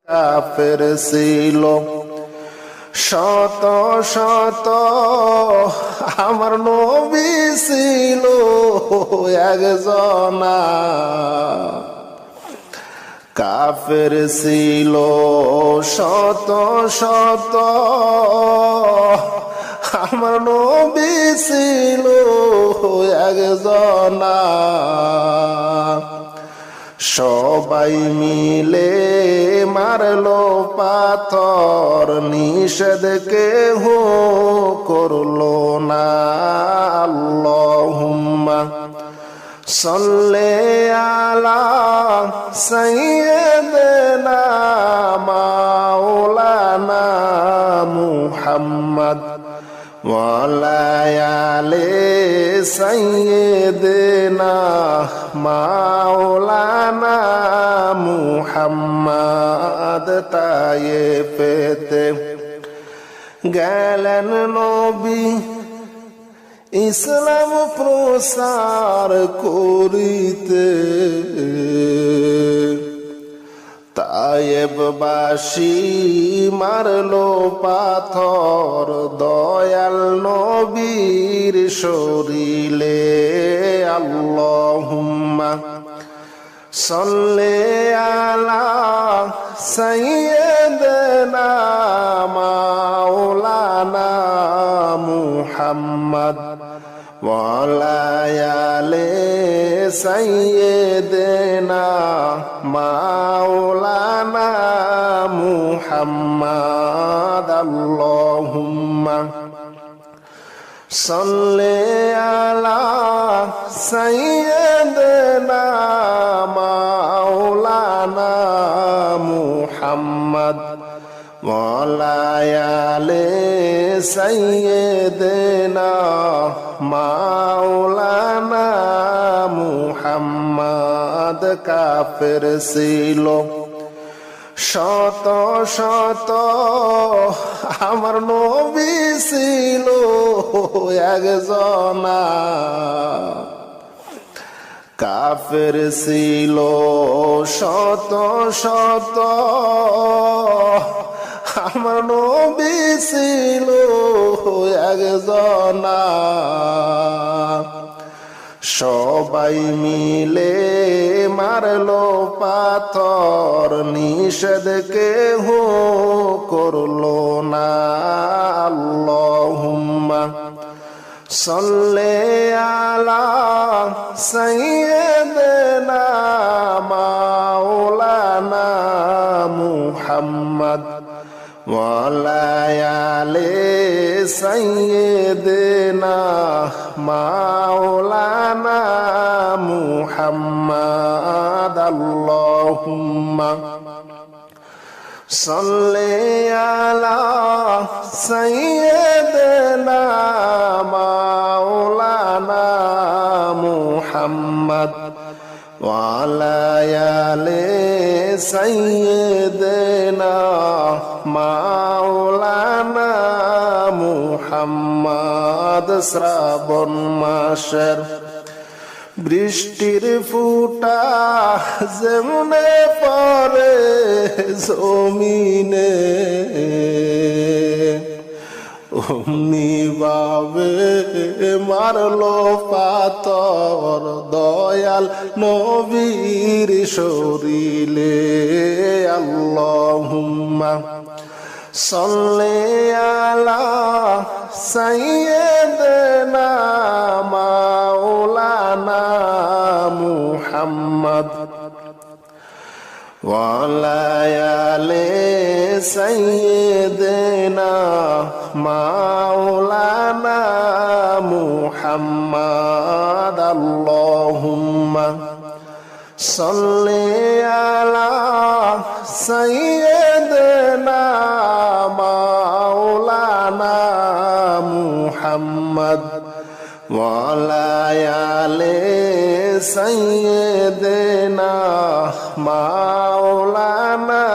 কাফের ছিল শত শত, আমার নবী ছিল একজনা। কাফের ছিল শত শত, আমার নবী ছিল একজনা। সবাই মিলে মারলো পাথর, নিষেধ কেহ করলো না। আল্লাহুম্মা সাল্লি আলা সাইয়্যিদিনা মাওলানা মুহাম্মদ ওয়া আলা আলি সাইয়্যিদিনা মাওলানা মুহাম্মদ। তায়েফেতে গেলেন নবী ইসলাম প্রসার করিতে, তায়েববাসী মারলো পাথর দয়াল নবীর শরীরে। আল্লাহুম্মা সাল্লি আলা সাইয়্যিদিনা মাওলানা মুহাম্মদ ওয়া আলা আলি সাইয়্যিদিনা মাওলানা মুহাম্মদ। আল্লাহুম্মা সাল্লি আলা সাইয়্যিদিনা মাওলানা মুহাম্মদ ওয়া আলা আলি সাইয়্যিদিনা মাওলানা মুহাম্মদ। কাফের ছিল শত শত, আমার নবী ছিল একজনা। কাফের ছিল শত শত, আমার নবী ছিল একজনা। সবাই মিলে মারলো পাথর, নিষেধ কেহ করলো না। আল্লাহুম্মা সাল্লি আলা সাইয়্যিদিনা মাওলানা মুহাম্মদ ওয়া আলা আলি সাইয়্যিদিনা মাওলানা মুহাম্মদ। আল্লাহুম্মা সাল্লি আলা সাইয়্যিদিনা মাওলানা মুহাম্মদ ওয়া আলা আলি সাইয়্যিদিনা মাওলানা মুহাম্মদ। শ্রাবণ মাসের বৃষ্টির ফুটা যেমনে পড়ে জমিনে, অমনি ভাবে মারলো পাথর দয়াল নবীর শরীরে। আল্লাহুম্মা সাল্লি আলা সাইয়্যিদিনা মাওলানা মুহাম্মদ ওয়া আলা আলি সাইয়্যিদিনা মাওলানা মুহাম্মদ। আল্লাহুম্মা সাল্লি আলা সাইয়্যিদিনা মাওলানা মুহাম্মদ ওয়া আলা আলি সাইয়্যিদিনা মাওলানা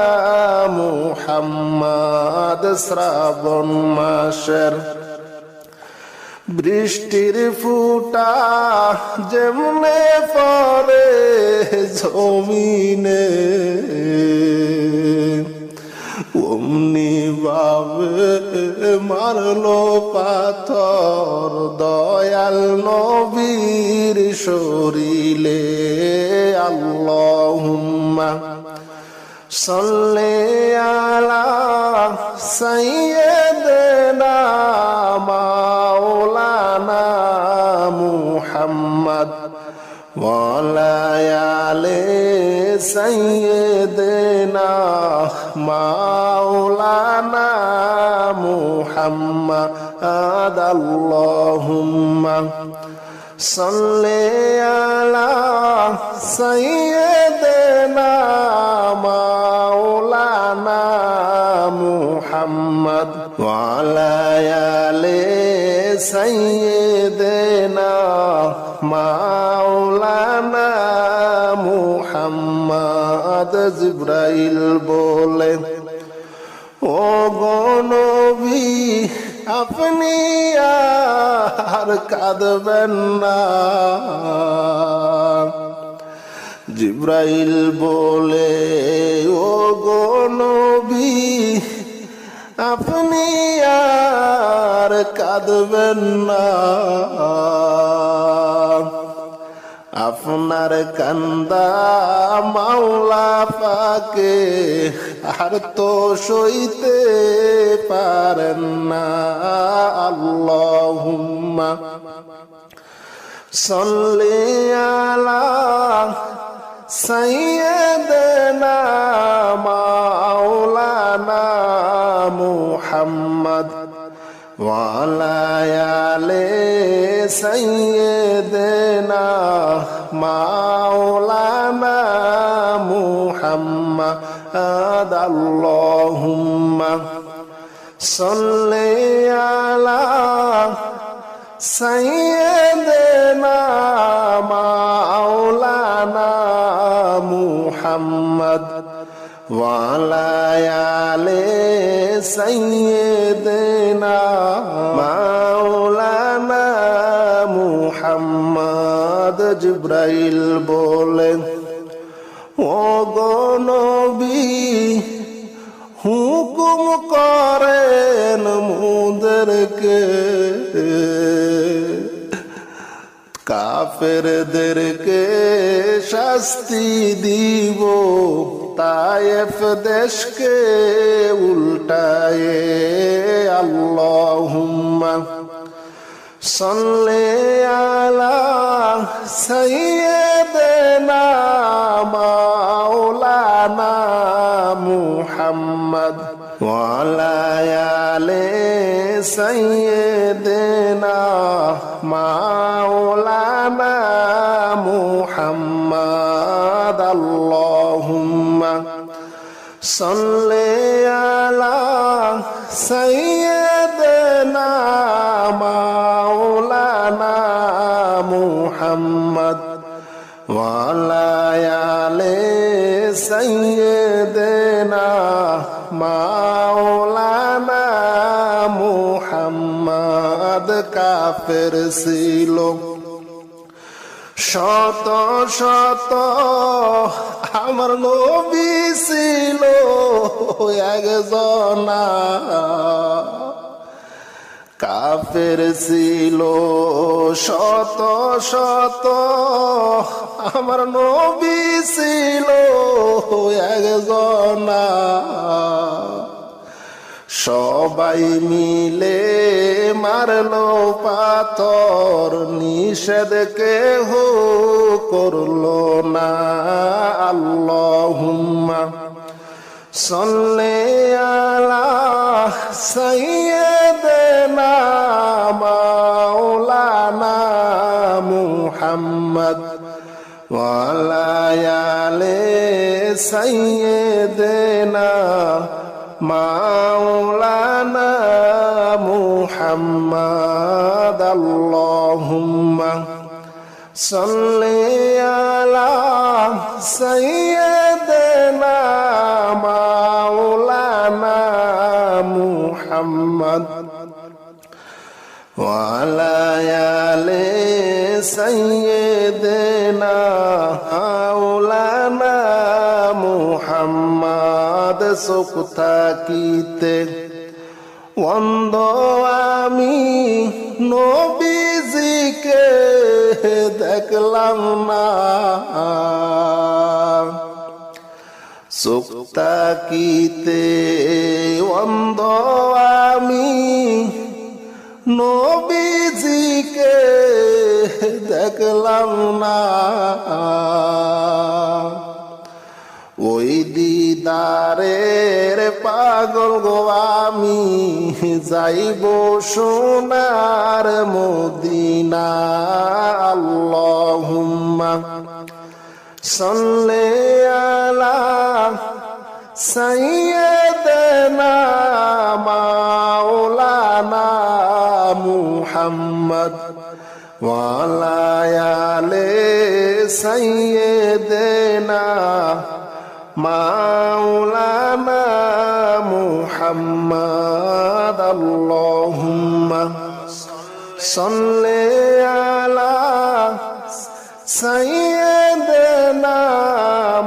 মুহাম্মদ। শ্রাবণ মাসের বৃষ্টির ফুটা যেমনে পড়ে জমিনে, মারলো পাথর দয়াল নবীর শরীরে। আল্লাহুম্মা সাল্লি আলা সাইয়্যিদিনা মাওলানা মুহাম্মদ ওয়া আলা আলি সাইয়্যিদিনা মাওলানা মুহাম্মদ। আল্লাহুম্মা সাল্লি আলা সাইয়্যিদিনা মাওলানা মুহাম্মদ ওয়া আলা আলি সাইয়্যিদিনা মাওলানা মুহাম্মদ। জিবরাইল বলে, ও গো নবী আপনি আর কাঁদবেন না। জিবরাইল বলে, ও গো নবী আপনি আর কাঁদবেন না। আপনার কান্দা মাওলা পাকে আর তো সইতে পারেন না। আল্লাহুম্মা সাল্লি আলা সাইয়্যিদিনা মাওলানা মুহাম্মদ ওয়া আলা আলি সাইয়্যিদিনা মাওলানা মুহাম্মদ। আল্লাহুম্মা সাল্লি আলা সাইয়্যিদিনা মাওলানা মুহাম্মদ ওয়া আলা আলি সাইয়্যিদিনা মাওলানা মুহাম্মদ। জিবরাইল বলেন, ও গো নবী হুকুম করেন মুদেরকে কাফেরদেরকে শাস্তি দিব তায়েফ দেশকে উল্টায়ে। আল্লাহুম্মা সাল্লি আলা সাইয়্যিদিনা মাওলানা মুহাম্মদ ওয়া আলা আলি সাইয়্যিদিনা মাওলানা মুহাম্মদ। আল্লাহুম্মা সাল্লি আলা সাইয়্যিদিনা মাওলানা মুহাম্মদ ওয়া আলা আলি সাইয়্যিদিনা মাওলানা মুহাম্মদ। কাফের ছিল শত শত, আমার নবী ছিল একজনা। কাফের ছিল শত শত, আমার নবী ছিল একজনা। সবাই মিলে মারলো পাথর, নিষেধ কেহ করলো না। আল্লাহুম্মা সাল্লি আলা সাইয়্যিদিনা মাওলানা মুহাম্মদ ওয়া আলা আলি সাইয়্যিদিনা মাওলানা মুহাম্মদ। আল্লাহুম্মা সাল্লি আলা সাইয়্যিদিনা মাওলানা মুহাম্মদ ওয়া আলা আলি সাইয়্যিদিনা মাওলানা মুহাম্মদ। চোখ থাকিতে অন্ধ আমি নবীজিকে দেখলাম না, চোখ তাকিতে অন্ধ আমি নবীজিকে দেখলাম না, ওই দিদারের পাগল গো আমি যাইব সোনার মদিনা। আল্লাহুম্মা সাল্লি আলা সাইয়্যিদিনা মাওলানা মুহাম্মদ ওয়া আলা আলি সাইয়্যিদিনা মাওলানা মুহাম্মদ। আল্লাহুম্মা সাল্লি আলা সাইয়্যিদিনা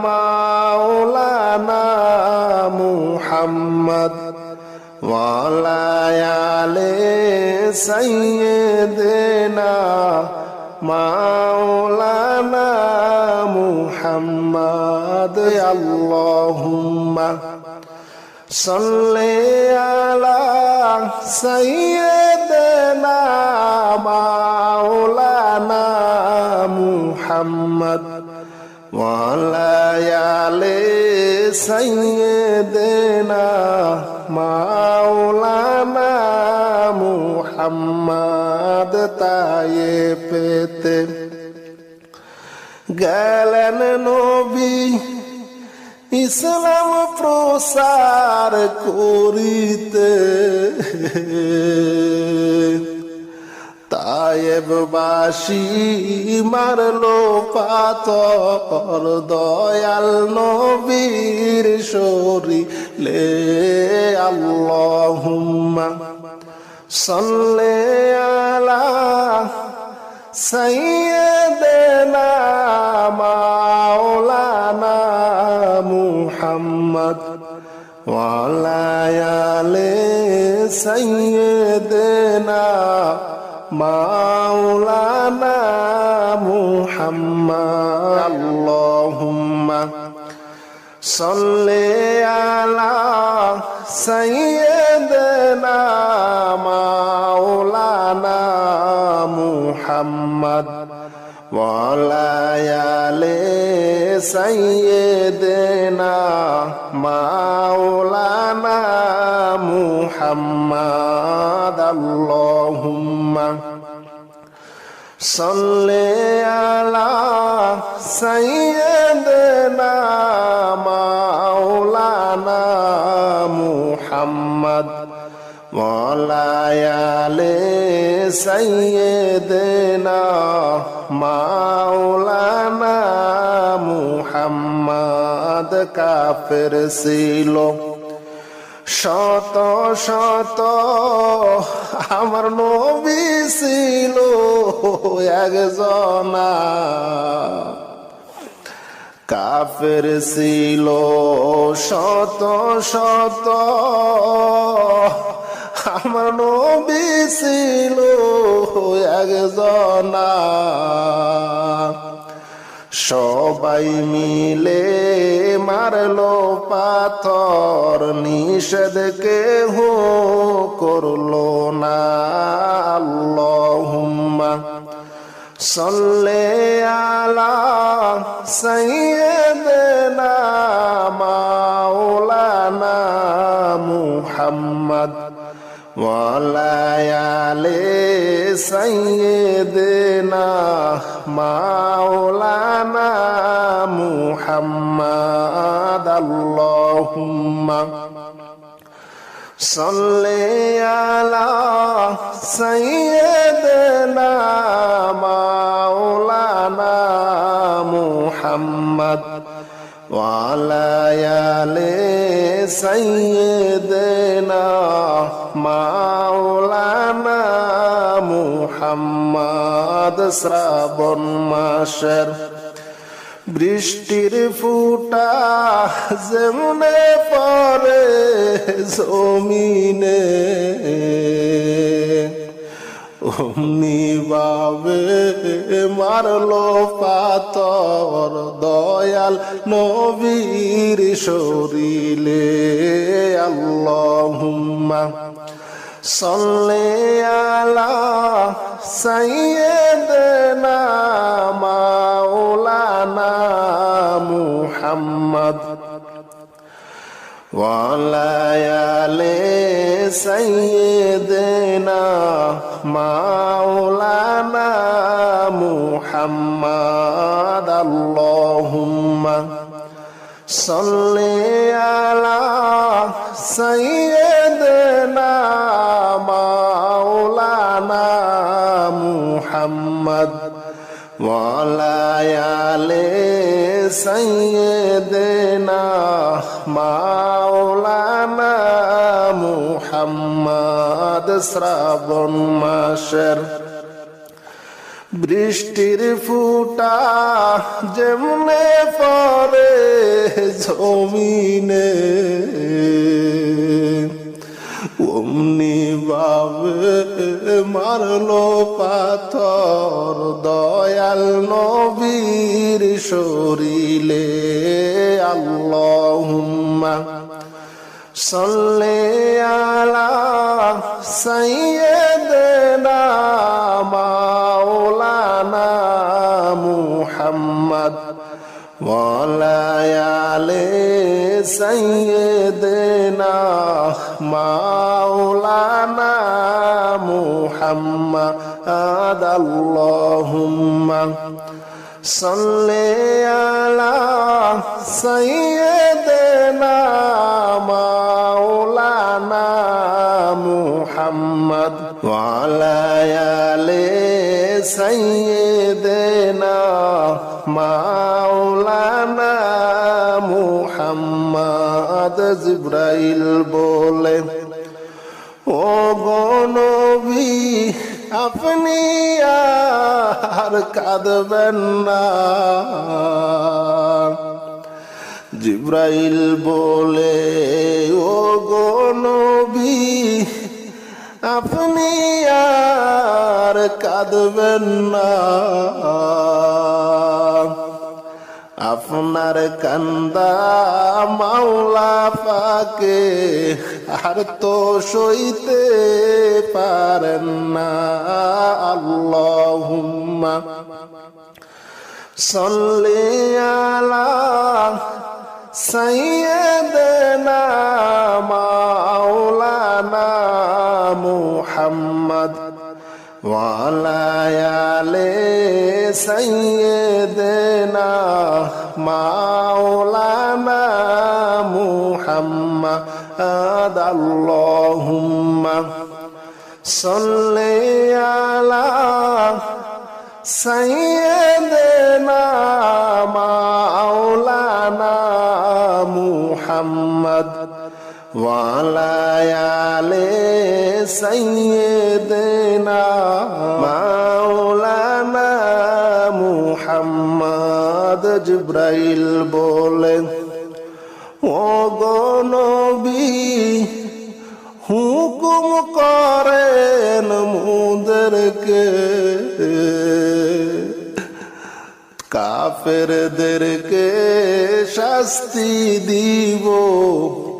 মাওলানা মুহাম্মদ ওয়া আলা আলি সাইয়্যিদিনা মাওলানা মুহাম্মদ। আল্লাহুম্মা সাল্লি আলা সাইয়্যিদিনা মাওলানা মুহাম্মদ ওয়া আলা আলি সাইয়্যিদিনা মাওলানা মুহাম্মদ। তায়েফেতে গেলেন নবী ইসলাম প্রসার করিতে, তায়েববাসী মারলো পাথর দয়াল নবীর শরীরে। আল্লাহুম্মা সাল্লি আলা সাইয়্যিদিনা মাওলানা মুহাম্মদ ওয়া আলা আলি সাইয়্যিদিনা মাওলানা মুহাম্মদ। আল্লাহুম্মা সাল্লি আলা সাইয়্যিদিনা মাওলানা মুহাম্মদ ওয়া আলা আলি সাইয়্যিদিনা মাওলানা মুহাম্মদ। আল্লাহুম্মা সাল্লি আলা সাইয়্যিদিনা মাওলানা মুহাম্মদ ওয়া আলা আলি সাইয়্যিদিনা মাওলানা মুহাম্মদ। কাফের ছিল শত শত, আমার নবী ছিল একজনা। কাফের ছিল শত শত, আমার নবী ছিল একজনা। সবাই মিলে মারলো পাথর, নিষেধ কেহ করলো না। আল্লাহুম্মা সাল্লি আলা সাইয়্যিদিনা মাওলানা মুহাম্মদ ওয়া আলা আলি সাইয়্যিদিনা মাওলানা মুহাম্মদ। আল্লাহুম্মা সাল্লি আলা সাইয়্যিদিনা মাওলানা মুহাম্মদ ওয়া আলা আলি সাইয়্যিদিনা মাওলানা মুহাম্মদ। শ্রাবণ মাসের বৃষ্টির ফুটা যেমনে পরে জমিনে অমনি ভাবে মারলো পাথর দয়াল নবীর শরীরে। আল্লাহুম্মা সাল্লি আলা সাইয়্যিদিনা মাওলানা মুহাম্মদ ওয়া আলা আলি সাইয়্যিদিনা মাওলানা মুহাম্মদ। আল্লাহুম্মা সাল্লি আলা সাইয়্যিদিনা মাওলানা মুহাম্মদ ওয়া আলা আলি সাইয়্যিদিনা মাওলানা মুহাম্মদ। শ্রাবণ মাসের বৃষ্টির ফুটা যেমনে পড়ে জমিনে অমনি ভাবে মারলো পাথর দয়াল নবীর শরীরে। আল্লাহুম্মা সাল্লি আলা সাইয়্যিদিনা মাওলানা মুহাম্মদ ওয়া আলা আলি সাইয়্যিদিনা মাওলানা মুহাম্মদ। আল্লাহুম্মা সাল্লি আলা সাইয়্যিদিনা মাওলানা মুহাম্মদ ওয়া আলা আলি সাইয়্যিদিনা মাওলানা মুহাম্মদ। জিবরাইল বলে ও গো নবী আপনি আর কাঁদবেন না। জিবরাইল বলে ও গো নবী আপনি আর কাঁদবেন না। আপনার কান্দা মাওলা পাকে আর তো সইতে পারেন না। আল্লাহুম্মা সাল্লি আলা সাইয়্যিদিনা মাওলানা মুহাম্মদ ওয়া আলা আলি সাইয়্যিদিনা মাওলানা মুহাম্মদ। আল্লাহুম্মা সাল্লি আলা সাইয়্যিদিনা মাওলানা মুহাম্মদ ওয়া আলা আলি সাইয়্যিদিনা মাওলানা মুহাম্মদ। জিবরাইল বলেন ও গো নবী হুকুম করেন মুদেরকে কাফেরদেরকে শাস্তি দিব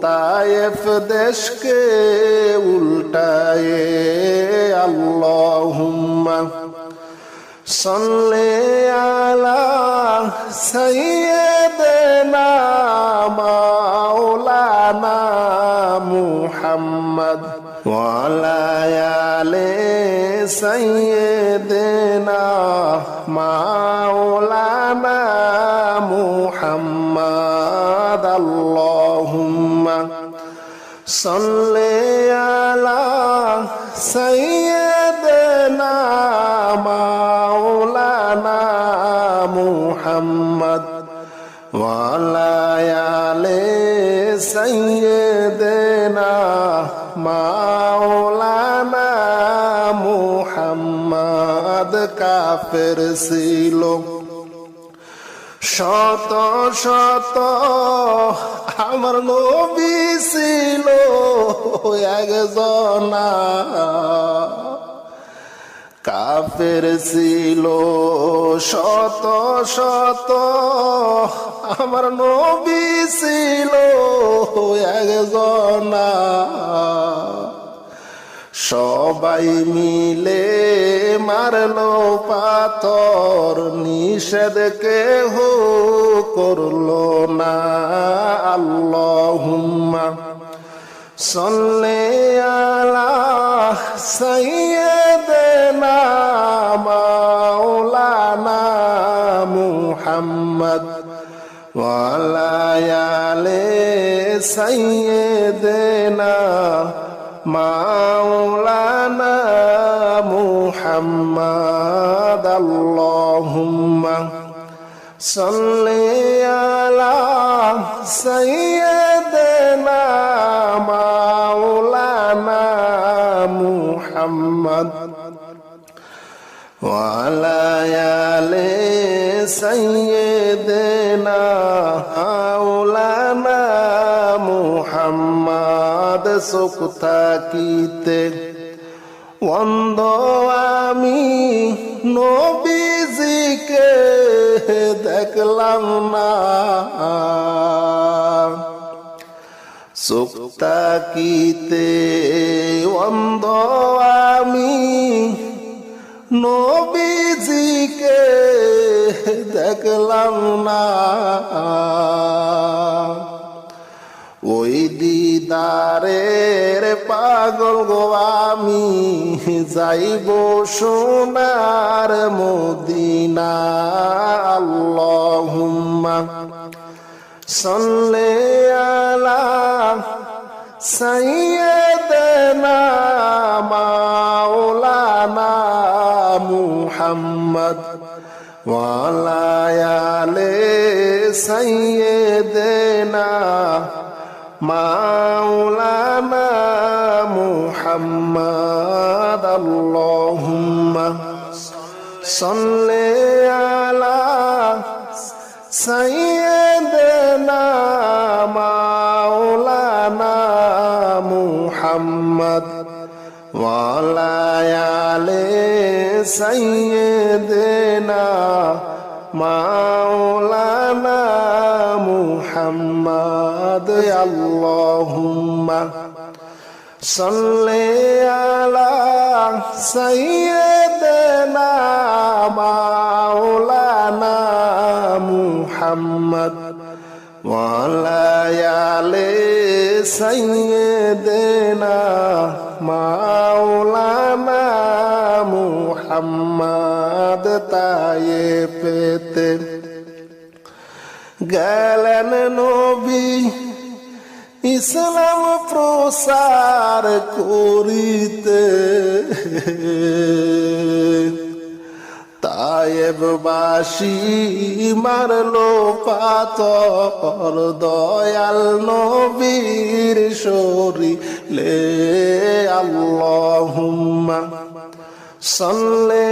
তায়েফ দেশকে উল্টায়ে। আল্লাহুম্মা সাল্লি আলা সাইয়্যিদিনা মাওলানা মুহাম্মদ ওয়া আলা আলি সাইয়্যিদিনা মাওলানা মুহাম্মদ। আল্লাহুম্মা সাল্লি আলা সাইয়্যিদিনা মাওলানা মুহাম্মদ ওয়া আলা আলি সাইয়্যিদিনা মাওলানা মুহাম্মদ। কাফের ছিল শত শত আমার নবী ছিল একজনা কাফের ছিল শত শত আমার নবী ছিল একজনা সবাই মিলে মারলো পাথর নিষেধ কেহ করলো না আল্লাহুম্মা সাল্লি আলা সাইয়্যিদিনা মাওলানা মুহাম্মদ ওয়া আলা আলি সাইয়্যিদিনা মাওলানা মুহাম্মদ আল্লাহুম্মা সাল্লি আলা সাইয়্যিদিনা মাওলানা মুহাম্মদ ওয়া আলা আলি সাইয়্যিদিনা মাওলানা মুহাম্মদ সুখ থাকিতে অন্ধ আমি নবীজিকে দেখলাম না সুখ থাকিতে অন্ধ আমি নবীজিকে দেখলাম না ওই দিদারের পাগল গো আমি যাইব সোনার মদিনা আল্লাহুম্মা সাল্লি আলা সাইয়্যিদিনা মাওলানা মুহাম্মদ ওয়া আলা আলি সাইয়্যিদিনা মাওলানা মুহাম্মদ আল্লাহুম্মা সাল্লি আলা সাইয়্যিদিনা মাওলানা মুহাম্মদ ওয়া আলা আলি সাইয়্যিদিনা মাওলানা মুহাম্মদ আল্লাহুম্মা সাল্লি আলা সাইয়্যিদিনা মাওলানা মুহাম্মদ ওয়া আলা আলি সাইয়্যিদিনা মাওলানা মুহাম্মদ তায়ে পেতে গেলেন নবী ইসলাম প্রসার করিতে তায়েববাসী মারলো পাথর দয়াল নবীর শরীরে আল্লাহুম্মা সাল্লি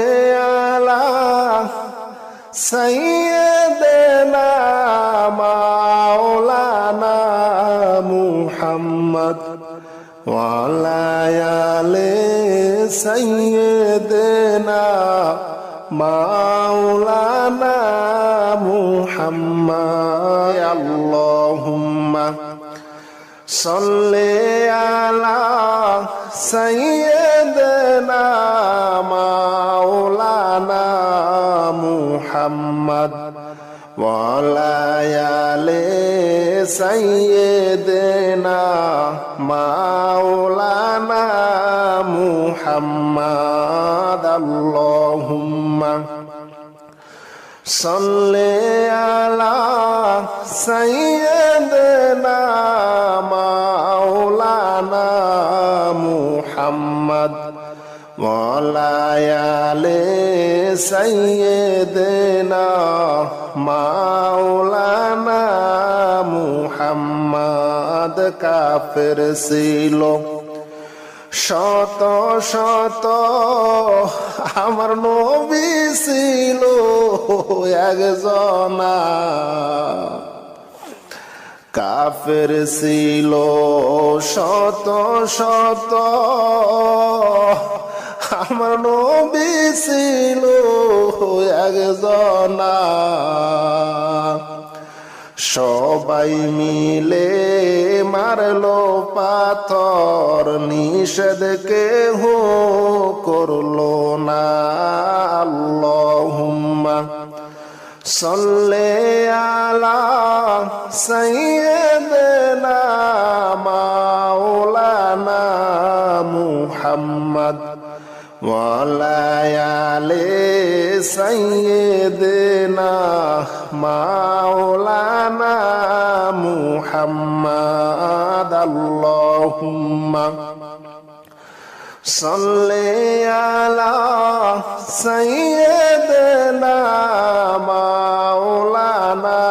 আলা সাইয়্যিদিনা মাওলানা মুহাম্মদ ওয়া আলা আলি সাইয়্যিদিনা মাওলানা মুহাম্মদ আল্লাহুম্মা সাল্লি আলা সাইয়্যিদিনা মাওলানা মুহাম্মদ ওয়া আলা আলি সাইয়্যিদিনা মাওলানা মুহাম্মদ আল্লাহুম্মা সাল্লি আলা সাইয়্যিদিনা মাওলানা মুহাম্মদ ওয়া আলা আলি সাইয়্যিদিনা মাওলানা মুহাম্মদ কাফের ছিল শত শত আমার নবী ছিল একজনা কাফের ছিল শত শত, আমার নবী ছিল একজনা। সবাই মিলে মারলো পাথর, নিষেধ কেহ করলো না। আল্লাহুম্মা সাল্লি আলা সাইয়্যিদিনা মাওলানা মুহাম্মদ ওয়া আলা আলি সাইয়্যিদিনা মাওলানা মুহাম্মদ। আল্লাহুম্মা সাল্লি আলা সাইয়্যিদিনা মাওলানা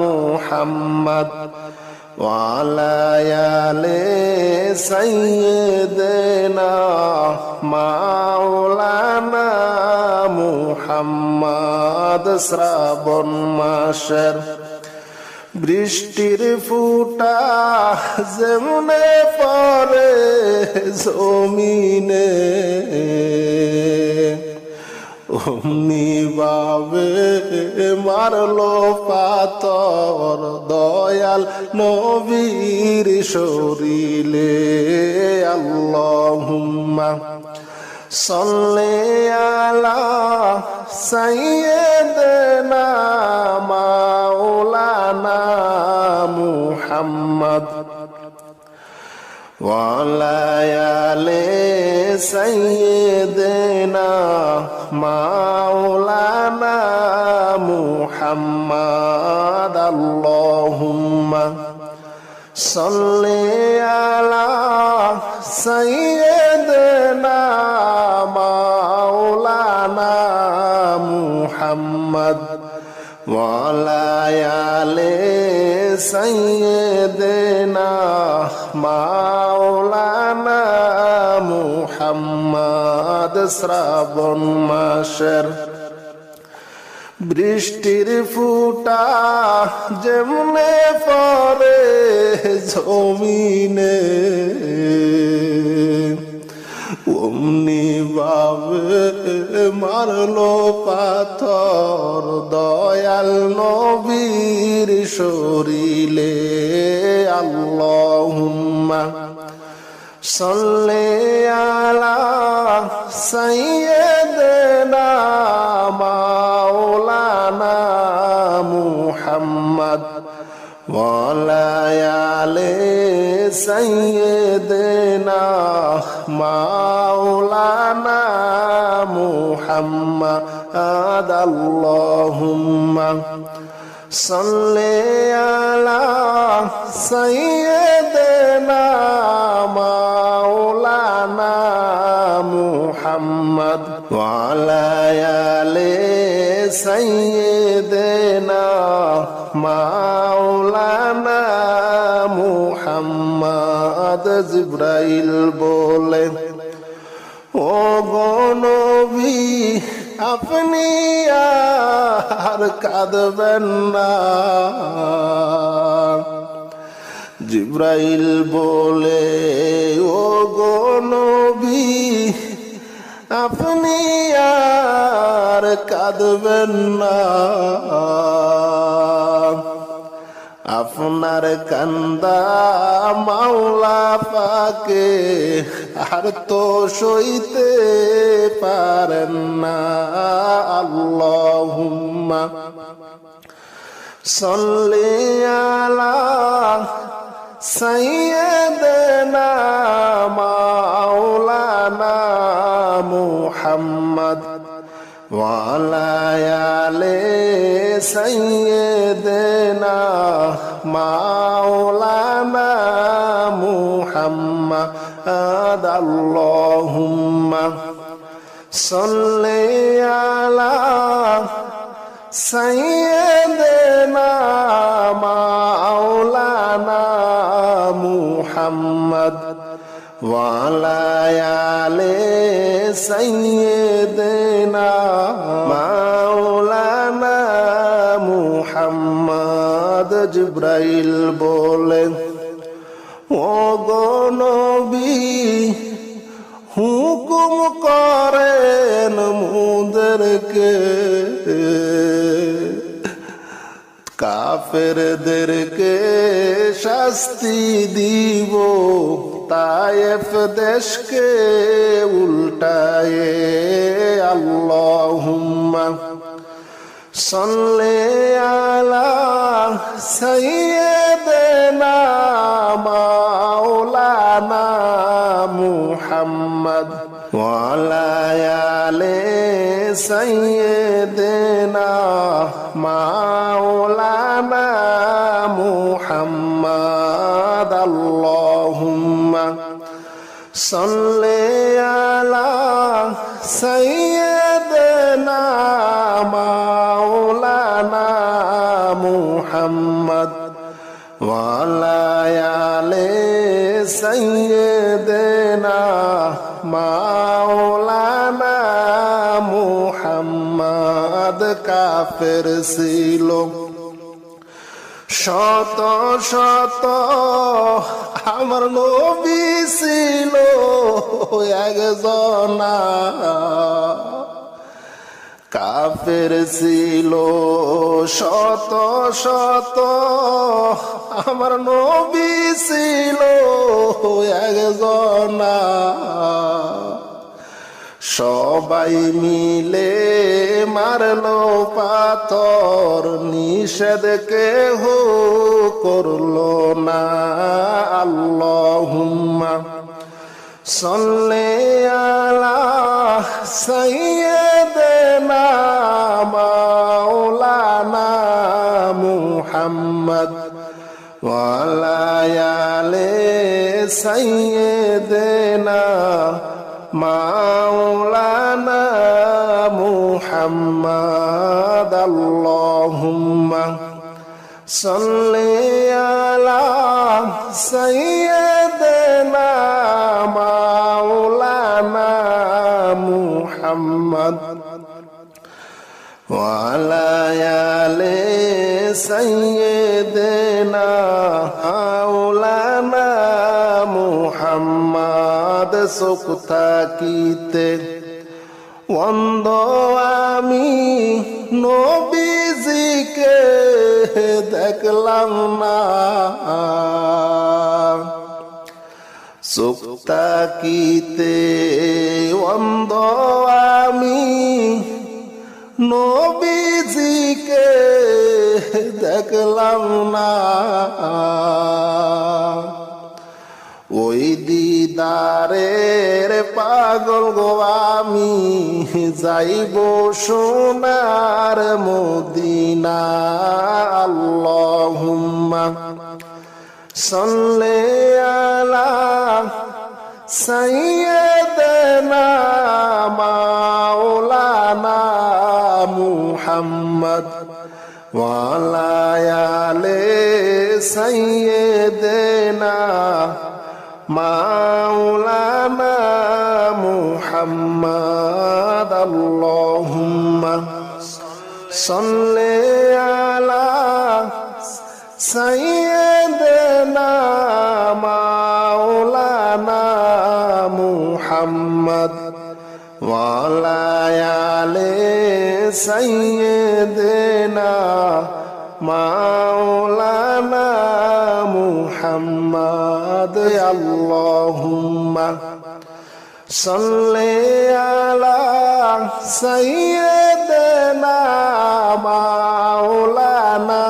মুহাম্মদ ওয়া আলা আলি সাইয়্যিদিনা মাওলানা মুহাম্মদ। শ্রাবণ মাসের বৃষ্টির ফুটা যেমনে পড়ে জমিনে, অমনি ভাবে মারলো পাথর দয়াল নবীর শরীরে। আল্লাহুম্মা সাল্লি আলা সাইয়্যিদিনা মাওলানা মুহাম্মদ ওয়া আলা আলি সাইয়্যিদিনা মাওলানা মুহাম্মদ। আল্লাহুম্মা সাল্লি আলা সাইয়্যিদিনা মাওলানা মুহাম্মদ ওয়া আলা আলি সাইয়্যিদিনা মাওলানা মুহাম্মদ। শ্রাবণ মাসের বৃষ্টির ফুটা যেমনে পড়ে জমিনে, অমনি ভাবে মারলো পাথর দয়াল নবীর শরীরে। আল্লাহুম্মা সাল্লি আলা সাইয়্যিদিনা মাওলানা মুহাম্মদ ওয়া আলা আলি সাইয়্যিদিনা মাওলানা মুহাম্মদ। আল্লাহুম্মা সাল্লি আলা সাইয়্যিদিনা মাওলানা মুহাম্মদ ওয়া আলা আলি সাইয়্যিদিনা মাওলানা মুহাম্মদ। জিবরাইল বলে, ও গো নবী আপনি আর কাঁদবেন না। জিবরাইল বলে, ও গো নবী আপনি আর কাঁদবেন না। আপনার কান্দা মাওলা পাকে আর তো সইতে পারেন না। আল্লাহুম্মা সাল্লি আলা সাইয়্যিদিনা মাওলানা মুহাম্মদ ওয়া আলা আলি সাইয়্যিদিনা মাওলানা মুহাম্মদ। আল্লাহুম্মা সাল্লি আলা সাইয়্যিদিনা মাওলানা মুহাম্মদ ওয়া আলা আলি সাইয়্যিদিনা মাওলানা মুহাম্মদ। মুহাম্মদ জিব্রাইল বলে ও গো নবী হুকুম করেন মুদেরকে কাফেরদেরকে শাস্তি দিব তায়েফ দেশকে উল্টায়ে আল্লাহুম্মা সাল্লি আলা সাইয়্যিদিনা মাওলানা মুহাম্মদ ওয়া আলা আলি সাইয়্যিদিনা মাওলানা মুহাম্মদ আল্লাহুম্মা সাল্লি আলা সাইয়্যিদিনা মাওলানা মুহাম্মদ ওয়া আলা আলি সাইয়্যিদিনা মাওলানা মুহাম্মদ কাফের ছিল শত শত আমার নবী ছিল একজনা কাফের ছিল শত শত আমার নবী ছিল একজনা সবাই মিলে মারলো পাথর নিষেধ কেহ করলো না আল্লাহুম্মা সাল্লি আলা সাইয়্যিদিনা মাওলানা মুহাম্মদ ওয়া আলা আলি সাইয়্যিদিনা মাওলানা মুহাম্মদ আল্লাহুম্মা সাল্লি আলা সাইয়্যিদিনা মাওলানা মুহাম্মদ ওয়া আলা আলি সাইয়্যিদিনা মাওলানা মুহাম্মদ সুখ থাকিতে অন্ধ আমি নবীজিকে দেখলাম না সুখ থাকিতে অন্ধ আমি নবীজিকে দেখলাম না ওই দিদারের পাগল গো আমি যাইব সোনার মদিনা আল্লাহুম্মা সাল্লি আলা সাইয়্যিদিনা মাওলানা মুহাম্মদ ওয়া আলা আলি সাইয়্যিদিনা মাওলানা মুহাম্মদ আল্লাহুম্মা সাল্লি আলা সাইয়্যিদিনা মাওলানা মুহাম্মদ ওয়া আলা আলি সাইয়্যিদিনা মাওলানা মুহাম্মদ আল্লাহুম্মা সাল্লি আলা সাইয়্যিদিনা মাওলানা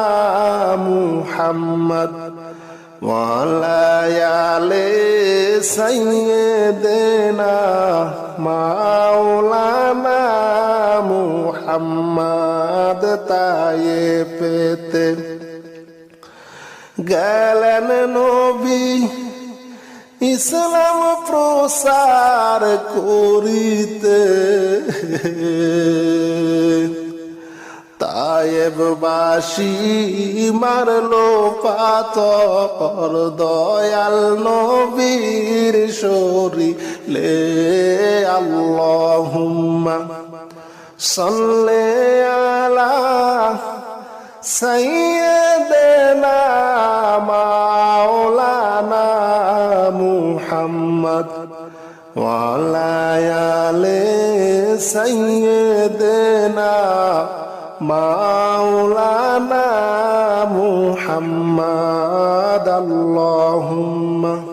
মুহাম্মদ ওয়া আলা আলি সাইয়্যিদিনা মাওলানা মুহাম্মদ তায়েফেতে গেলেন নবী ইসলাম প্রসার করিতে তায়েববাসী মারলো পাথর দয়াল নবীর শরীরে আল্লাহুম্মা সাল্লি আলা সাইয়্যিদানা মাওলানা মুহাম্মদ ওয়া আলা আলি সাইয়্যিদানা মাওলানা মুহাম্মদ আল্লাহুম্মা